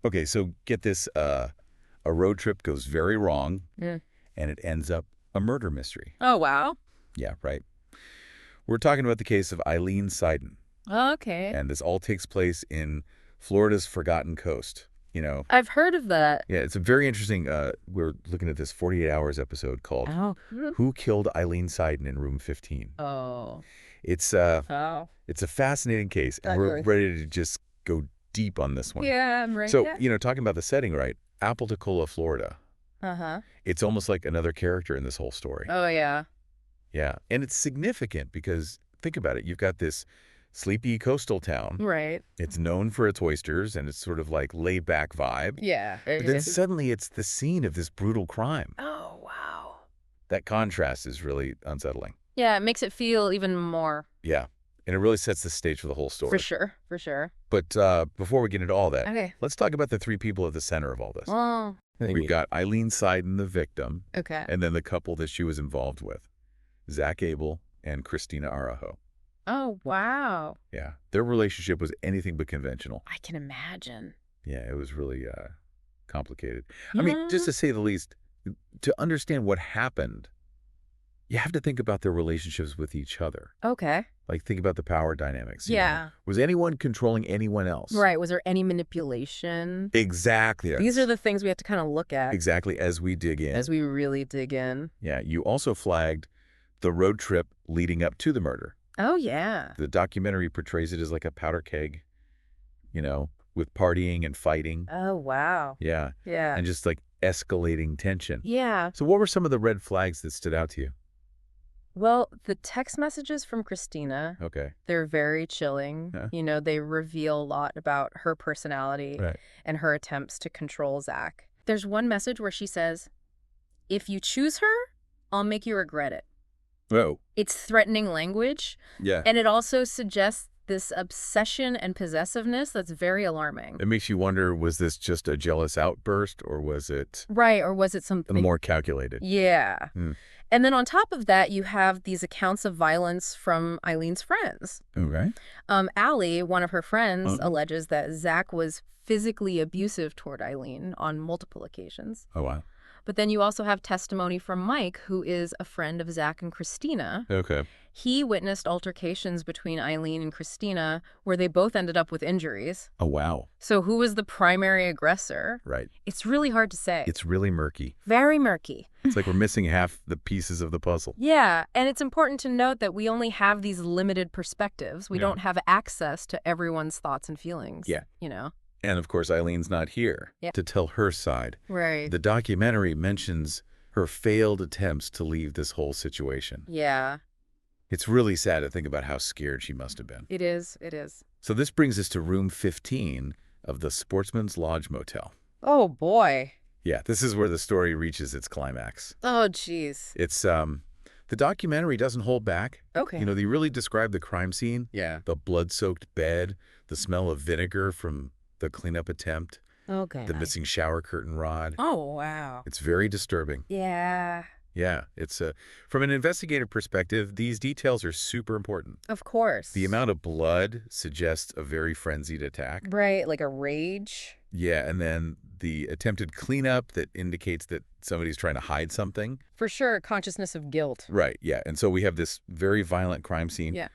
Okay, so get this. A road trip goes very wrong, Mm. and it ends up a murder mystery. Oh, wow. Yeah, right. We're talking about the case of Aileen Seiden, Okay. and this all takes place in Florida's Forgotten Coast. I've heard of that. Yeah, it's a very interesting. We're looking at this 48 Hours episode called Oh. "Who Killed Aileen Seiden in Room 15." Oh. It's Oh. it's a fascinating case, and we're ready to just go deep on this one. Yeah, I'm right. So, talking about the setting, right? Apalachicola, Florida. Uh-huh. It's almost like another character in this whole story. Oh, yeah. Yeah, and it's significant because think about it. You've got this sleepy coastal town. Right. It's known for its oysters, and it's sort of like laid-back vibe. Yeah. But then suddenly it's the scene of this brutal crime. Oh, wow. That contrast is really unsettling. Yeah, it makes it feel even more. Yeah, and it really sets the stage for the whole story. For sure. For sure. But before we get into all that, Okay. let's talk about the three people at the center of all this. Oh. We've got Aileen Seiden, the victim, Okay. and then the couple that she was involved with, Zach Abel and Christina Araho. Oh, wow. Yeah, their relationship was anything but conventional. I can imagine. Yeah, it was really complicated. I mean, just to say the least, to understand what happened, you have to think about their relationships with each other. Okay. Like, think about the power dynamics. Yeah. Was anyone controlling anyone else? Right. Was there any manipulation? Exactly. These are the things we have to kind of look at. Exactly, as we dig in. As we really dig in. Yeah, you also flagged the road trip leading up to the murder. Oh, yeah. The documentary portrays it as like a powder keg, with partying and fighting. Oh, wow. Yeah. Yeah. And just like escalating tension. Yeah. So what were some of the red flags that stood out to you? Well, the text messages from Christina, Okay. they're very chilling. Yeah. They reveal a lot about her personality and her attempts to control Zach. There's one message where she says, "If you choose her, I'll make you regret it." Oh. It's threatening language. Yeah. And it also suggests this obsession and possessiveness that's very alarming. It makes you wonder, was this just a jealous outburst or was it Right, or was it something more calculated? Yeah. Hmm. And then on top of that, you have these accounts of violence from Eileen's friends. Okay. Allie, one of her friends, alleges that Zach was physically abusive toward Aileen on multiple occasions. Oh, wow. But then you also have testimony from Mike, who is a friend of Zach and Christina. Okay. He witnessed altercations between Aileen and Christina where they both ended up with injuries. Oh, wow. So who was the primary aggressor? Right. It's really hard to say. It's really murky. Very murky. It's like we're missing half the pieces of the puzzle. Yeah, and it's important to note that we only have these limited perspectives. We don't have access to everyone's thoughts and feelings. Yeah. And of course, Eileen's not here to tell her side. Right. The documentary mentions her failed attempts to leave this whole situation. Yeah. It's really sad to think about how scared she must have been. It is. It is. So this brings us to room 15 of the Sportsman's Lodge Motel. Oh, boy. Yeah, this is where the story reaches its climax. Oh, jeez. It's, the documentary doesn't hold back. Okay. They really describe the crime scene. Yeah. The blood-soaked bed, the smell of vinegar from the cleanup attempt, Okay. the missing shower curtain rod. Oh, wow. It's very disturbing. Yeah. Yeah, it's from an investigative perspective, these details are super important. Of course. The amount of blood suggests a very frenzied attack. Right, like a rage. Yeah, and then the attempted cleanup that indicates that somebody's trying to hide something. For sure, consciousness of guilt. Right, yeah. And so we have this very violent crime scene. Yeah.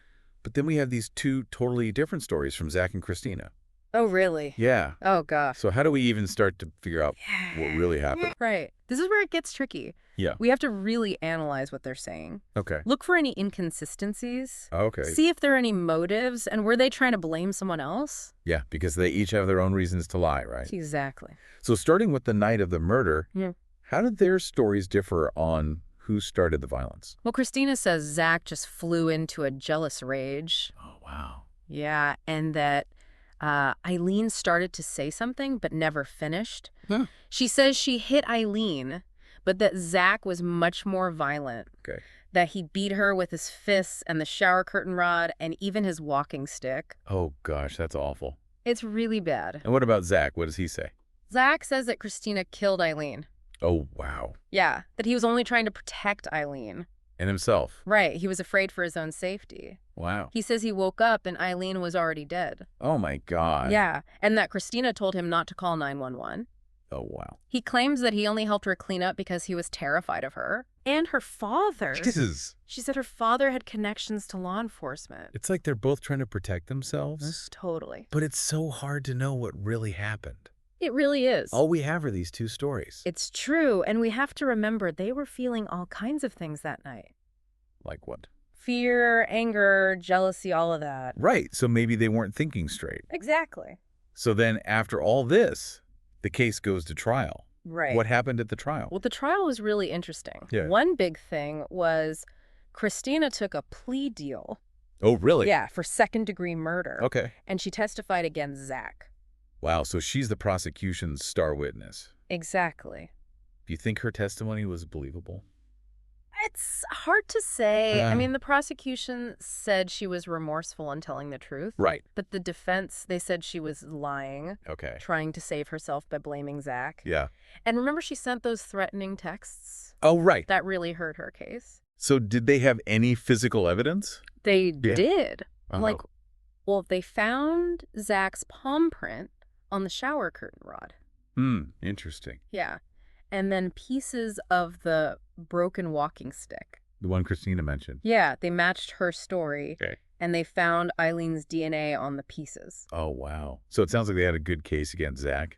But then we have these two totally different stories from Zach and Christina. Oh, really? Yeah. Oh, gosh. So how do we even start to figure out what really happened? Right. This is where it gets tricky. Yeah. We have to really analyze what they're saying. Okay. Look for any inconsistencies. Okay. See if there are any motives, and were they trying to blame someone else? Yeah, because they each have their own reasons to lie, right? Exactly. So starting with the night of the murder, Yeah. how did their stories differ on who started the violence? Well, Christina says Zach just flew into a jealous rage. Oh, wow. Yeah, and that Aileen started to say something but never finished. Huh. She says she hit Aileen, but that Zach was much more violent. Okay. That he beat her with his fists and the shower curtain rod and even his walking stick. Oh, gosh, that's awful. It's really bad. And what about Zach? What does he say? Zach says that Christina killed Aileen. Oh, wow. Yeah, that he was only trying to protect Aileen. And himself. Right. He was afraid for his own safety. Wow. He says he woke up and Aileen was already dead. Oh, my God. Yeah. And that Christina told him not to call 911. Oh, wow. He claims that he only helped her clean up because he was terrified of her. And her father. Jesus. She said her father had connections to law enforcement. It's like they're both trying to protect themselves. Totally. But it's so hard to know what really happened. It really is. All we have are these two stories. It's true, and we have to remember they were feeling all kinds of things that night. Like what? Fear, anger, jealousy, all of that. Right, so maybe they weren't thinking straight. Exactly. So then after all this, the case goes to trial. Right. What happened at the trial? Well, the trial was really interesting. Yeah. One big thing was Christina took a plea deal. Oh, really? Yeah, for second-degree murder. Okay. And she testified against Zach. Wow, so she's the prosecution's star witness. Exactly. Do you think her testimony was believable? It's hard to say. I mean, the prosecution said she was remorseful in telling the truth. Right. But the defense, they said she was lying. Okay. Trying to save herself by blaming Zach. Yeah. And remember she sent those threatening texts? Oh, right. That really hurt her case. So did they have any physical evidence? They did. Uh-oh. Like, well, they found Zach's palm print on the shower curtain rod. Interesting. Yeah. And then pieces of the broken walking stick. The one Christina mentioned. Yeah, they matched her story. Okay. And they found Eileen's DNA on the pieces. Oh, wow. So it sounds like they had a good case against Zach.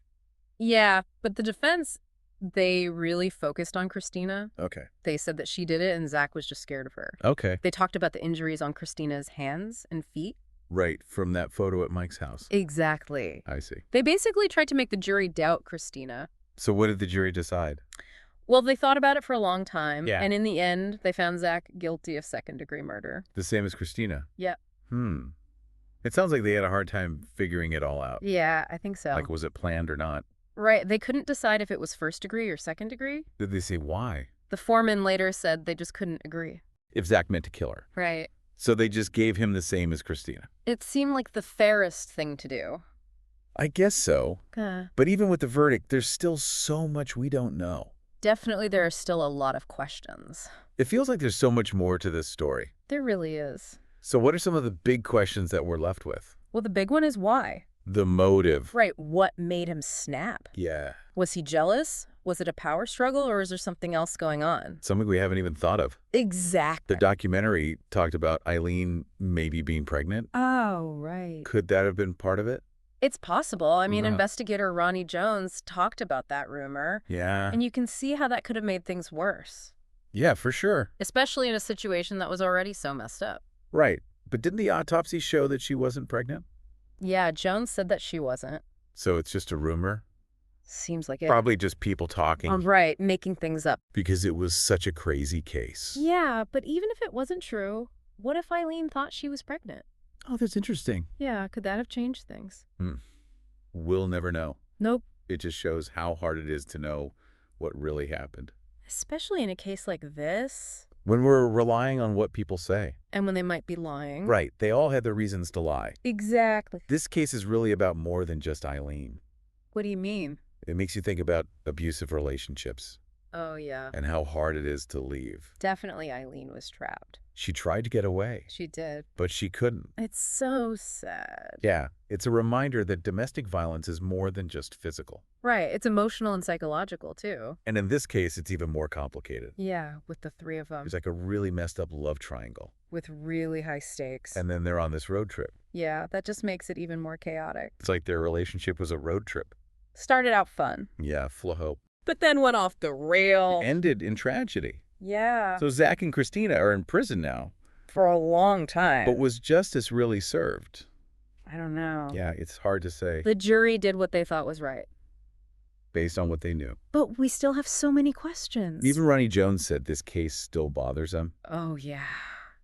Yeah, but the defense, they really focused on Christina. Okay. They said that she did it and Zach was just scared of her. Okay. They talked about the injuries on Christina's hands and feet. Right, from that photo at Mike's house. Exactly. I see. They basically tried to make the jury doubt Christina. So what did the jury decide? Well, they thought about it for a long time. Yeah. And in the end, they found Zach guilty of second-degree murder. The same as Christina? Yep. It sounds like they had a hard time figuring it all out. Yeah, I think so. Like, was it planned or not? Right. They couldn't decide if it was first degree or second degree. Did they say why? The foreman later said they just couldn't agree. If Zach meant to kill her. Right. So they just gave him the same as Christina. It seemed like the fairest thing to do. I guess so. But even with the verdict, there's still so much we don't know. Definitely there are still a lot of questions. It feels like there's so much more to this story. There really is. So what are some of the big questions that we're left with? Well, the big one is why. The motive. Right. What made him snap? Yeah. Was he jealous? Was it a power struggle, or is there something else going on? Something we haven't even thought of. Exactly. The documentary talked about Aileen maybe being pregnant. Oh, right. Could that have been part of it? It's possible. I mean, Yeah. investigator Ronnie Jones talked about that rumor. Yeah. And you can see how that could have made things worse. Yeah, for sure. Especially in a situation that was already so messed up. Right. But didn't the autopsy show that she wasn't pregnant? Yeah, Jones said that she wasn't. So it's just a rumor? Seems like it. Probably just people talking. Right, making things up. Because it was such a crazy case. Yeah, but even if it wasn't true, what if Aileen thought she was pregnant? Oh, that's interesting. Yeah, could that have changed things? We'll never know. Nope. It just shows how hard it is to know what really happened. Especially in a case like this. When we're relying on what people say. And when they might be lying. Right. They all had their reasons to lie. Exactly. This case is really about more than just Aileen. What do you mean? It makes you think about abusive relationships Oh, yeah. and how hard it is to leave. Definitely Aileen was trapped. She tried to get away, She did. but she couldn't. It's so sad. Yeah, it's a reminder that domestic violence is more than just physical. Right. It's emotional and psychological, too. And in this case, it's even more complicated. Yeah, with the three of them. There's like a really messed up love triangle. With really high stakes. And then they're on this road trip. Yeah, that just makes it even more chaotic. It's like their relationship was a road trip. Started out fun. Yeah, full of hope. But then went off the rail. Ended in tragedy. Yeah. So Zach and Christina are in prison now. For a long time. But was justice really served? I don't know. Yeah, it's hard to say The jury did what they thought was right. based on what they knew. But we still have so many questions. Even Ronnie Jones said this case still bothers him. Oh, yeah.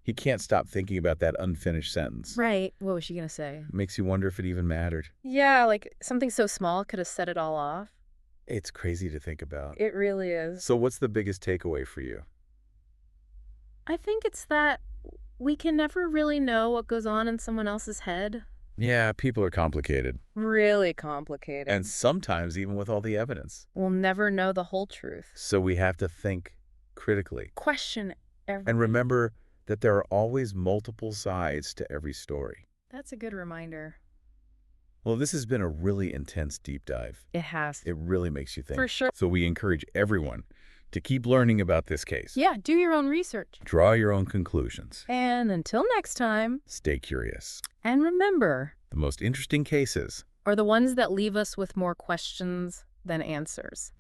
He can't stop thinking about that unfinished sentence. Right. What was she going to say? Makes you wonder if it even mattered. Yeah, like something so small could have set it all off. It's crazy to think about. It really is. So what's the biggest takeaway for you? I think it's that we can never really know what goes on in someone else's head. Yeah, people are complicated. Really complicated. And sometimes even with all the evidence. we'll never know the whole truth. So we have to think critically. Question And remember that there are always multiple sides to every story. That's a good reminder. Well, this has been a really intense deep dive. It has. It really makes you think. For sure. So we encourage everyone to keep learning about this case. Yeah, do your own research. Draw your own conclusions. And until next time, stay curious. And remember, the most interesting cases are the ones that leave us with more questions than answers.